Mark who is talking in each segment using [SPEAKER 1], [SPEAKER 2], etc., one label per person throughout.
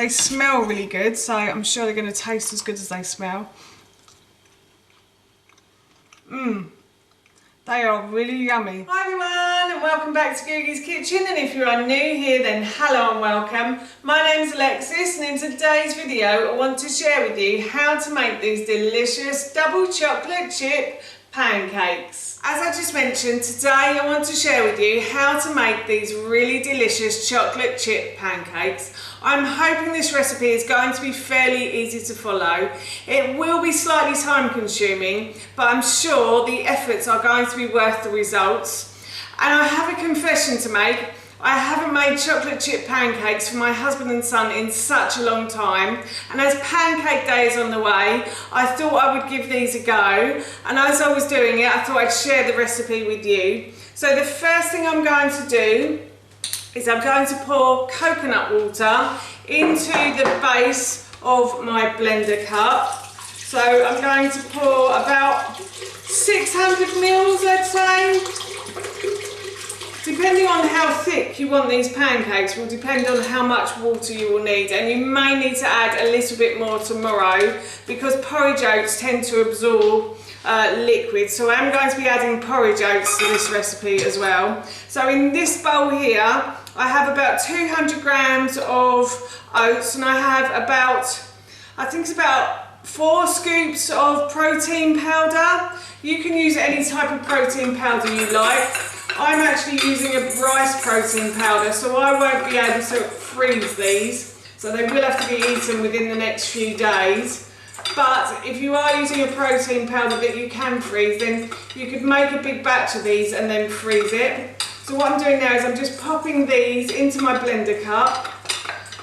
[SPEAKER 1] they smell really good, so I'm sure they're going to taste as good as they smell. They are really yummy. Hi everyone, and welcome back to Googie's Kitchen, and if you are new here then hello and welcome. My name's Alexis, and in today's video I want to share with you how to make these delicious double chocolate chip pancakes. As I just mentioned, today I want to share with you how to make these really delicious chocolate chip pancakes. I'm hoping this recipe is going to be fairly easy to follow. It will be slightly time consuming, but I'm sure the efforts are going to be worth the results. And I have a confession to make. I haven't made chocolate chip pancakes for my husband and son in such a long time, and as pancake day is on the way, I thought I would give these a go, and as I was doing it I thought I'd share the recipe with you. So the first thing I'm going to do is I'm going to pour coconut water into the base of my blender cup. So I'm going to pour about 600 mils, I'd say. Depending on how thick you want these pancakes will depend on how much water you will need, and you may need to add a little bit more tomorrow because porridge oats tend to absorb liquid, so I'm going to be adding porridge oats to this recipe as well. So in this bowl here I have about 200 grams of oats, and I have about, I think it's about 4 scoops of protein powder. You can use any type of protein powder you like. I'm actually using a rice protein powder, so I won't be able to freeze these, so they will have to be eaten within the next few days. But if you are using a protein powder that you can freeze, then you could make a big batch of these and then freeze it. So what I'm doing now is I'm just popping these into my blender cup,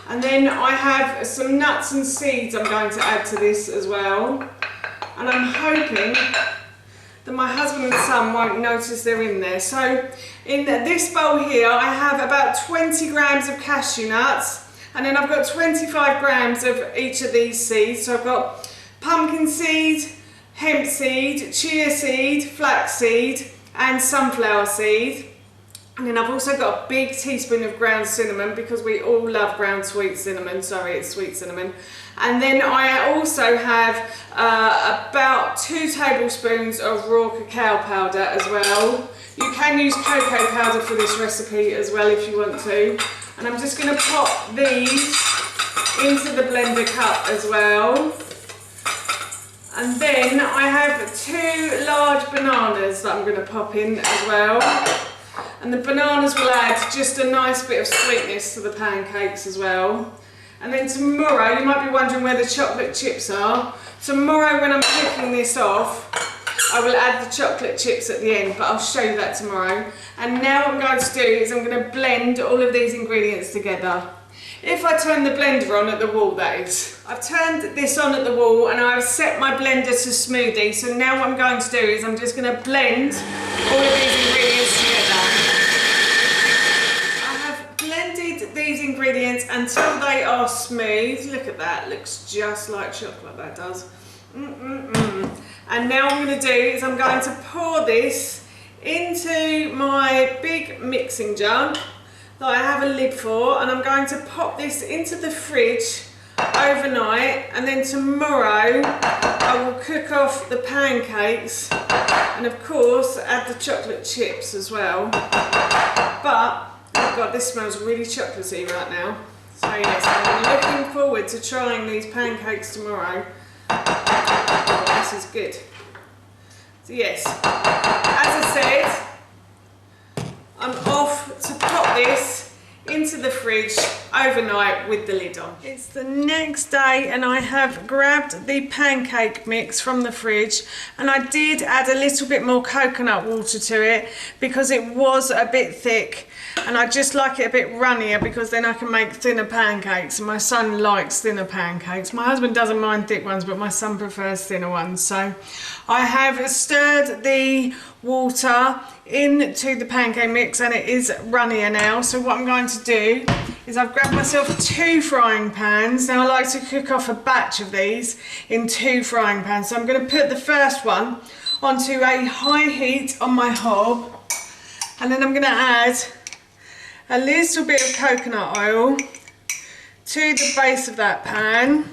[SPEAKER 1] and then I have some nuts and seeds I'm going to add to this as well. And I'm hoping that my husband and son won't notice they're in there. So in this bowl here I have about 20 grams of cashew nuts, and then I've got 25 grams of each of these seeds. So I've got pumpkin seed, hemp seed, chia seed, flax seed and sunflower seed. And then I've also got a big teaspoon of ground cinnamon because we all love ground sweet cinnamon. Sorry, it's sweet cinnamon. And then I also have about 2 tablespoons of raw cacao powder as well. You can use cocoa powder for this recipe as well if you want to. And I'm just going to pop these into the blender cup as well. And then I have 2 large bananas that I'm going to pop in as well. And the bananas will add just a nice bit of sweetness to the pancakes as well. And then tomorrow, you might be wondering where the chocolate chips are. Tomorrow when I'm cooking this off, I will add the chocolate chips at the end, but I'll show you that tomorrow. And now what I'm going to do is I'm going to blend all of these ingredients together. If I turn the blender on at the wall, that is. I've turned this on at the wall and I've set my blender to smoothie. So now what I'm going to do is I'm just going to blend all of these ingredients together. I have blended these ingredients until they are smooth. Look at that, looks just like chocolate, that does. And now what I'm going to do is I'm going to pour this into my big mixing jug that I have a lid for, and I'm going to pop this into the fridge overnight, and then tomorrow I will cook off the pancakes and of course add the chocolate chips as well. But oh God, this smells really chocolatey right now. So yes, I'm looking forward to trying these pancakes tomorrow. Oh, this is good. So yes, as I said, I'm off to pop this into the fridge overnight with the lid on. It's the next day and I have grabbed the pancake mix from the fridge, and I did add a little bit more coconut water to it because it was a bit thick, and I just like it a bit runnier because then I can make thinner pancakes, and my son likes thinner pancakes. My husband doesn't mind thick ones, but my son prefers thinner ones. So I have stirred the water into the pancake mix and it is runnier now. So what I'm going to do is I've grabbed myself 2 frying pans. Now I like to cook off a batch of these in 2 frying pans. So I'm going to put the first one onto a high heat on my hob, and then I'm going to add a little bit of coconut oil to the base of that pan.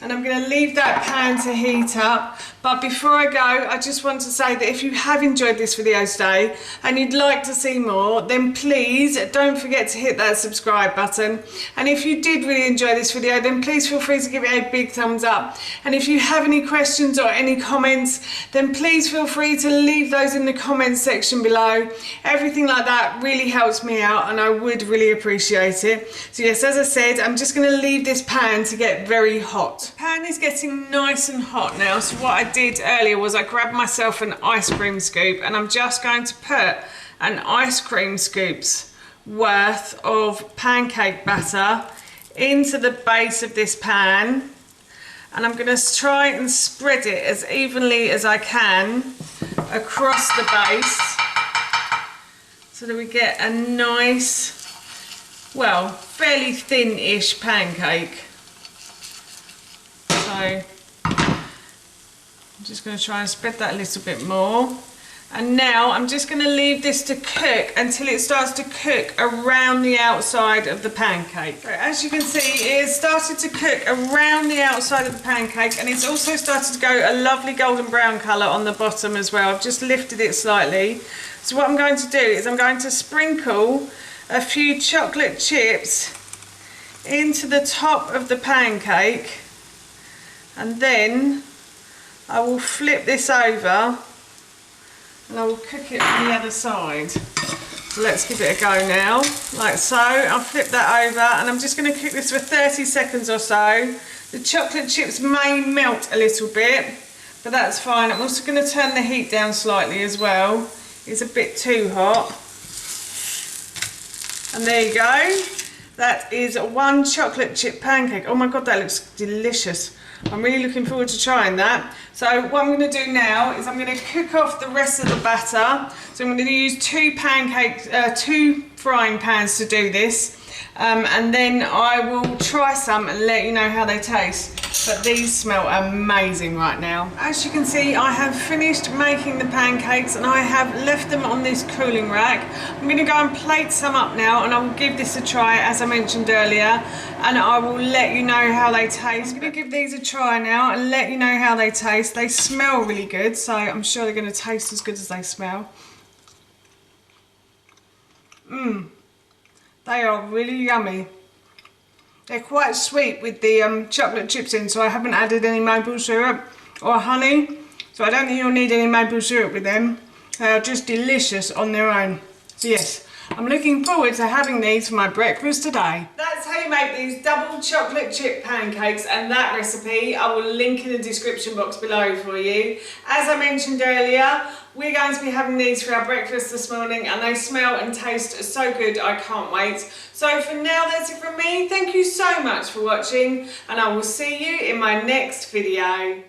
[SPEAKER 1] And I'm going to leave that pan to heat up. But before I go, I just want to say that if you have enjoyed this video today and you'd like to see more, then please don't forget to hit that subscribe button. And if you did really enjoy this video, then please feel free to give it a big thumbs up. And if you have any questions or any comments, then please feel free to leave those in the comments section below. Everything like that really helps me out and I would really appreciate it. So yes, as I said, I'm just going to leave this pan to get very hot. The pan is getting nice and hot now, so what I did earlier was I grabbed myself an ice cream scoop and I'm just going to put an ice cream scoop's worth of pancake batter into the base of this pan, and I'm going to try and spread it as evenly as I can across the base so that we get a nice, well, fairly thin-ish pancake. So I'm just going to try and spread that a little bit more. And now I'm just going to leave this to cook until it starts to cook around the outside of the pancake. So as you can see, it has started to cook around the outside of the pancake, and it's also started to go a lovely golden brown colour on the bottom as well. I've just lifted it slightly. So what I'm going to do is I'm going to sprinkle a few chocolate chips into the top of the pancake, and then I will flip this over and I will cook it on the other side. So let's give it a go now, like so. I'll flip that over and I'm just going to cook this for 30 seconds or so. The chocolate chips may melt a little bit, but that's fine. I'm also going to turn the heat down slightly as well. It's a bit too hot. And there you go. That is one chocolate chip pancake. Oh my god, that looks delicious. I'm really looking forward to trying that. So what I'm going to do now is I'm going to cook off the rest of the batter. So I'm going to use two frying pans to do this. And then I will try some and let you know how they taste. But these smell amazing right now. As you can see, I have finished making the pancakes and I have left them on this cooling rack. I'm going to go and plate some up now and I will give this a try as I mentioned earlier, and I will let you know how they taste. I'm going to give these a try now and let you know how they taste. They smell really good, so I'm sure they're going to taste as good as they smell. They are really yummy. They're quite sweet with the chocolate chips in, so I haven't added any maple syrup or honey, so I don't think you'll need any maple syrup with them. They are just delicious on their own. So yes, I'm looking forward to having these for my breakfast today. That's how you make these double chocolate chip pancakes, and that recipe I will link in the description box below for you. As I mentioned earlier, we're going to be having these for our breakfast this morning and they smell and taste so good, I can't wait. So for now, that's it from me. Thank you so much for watching and I will see you in my next video.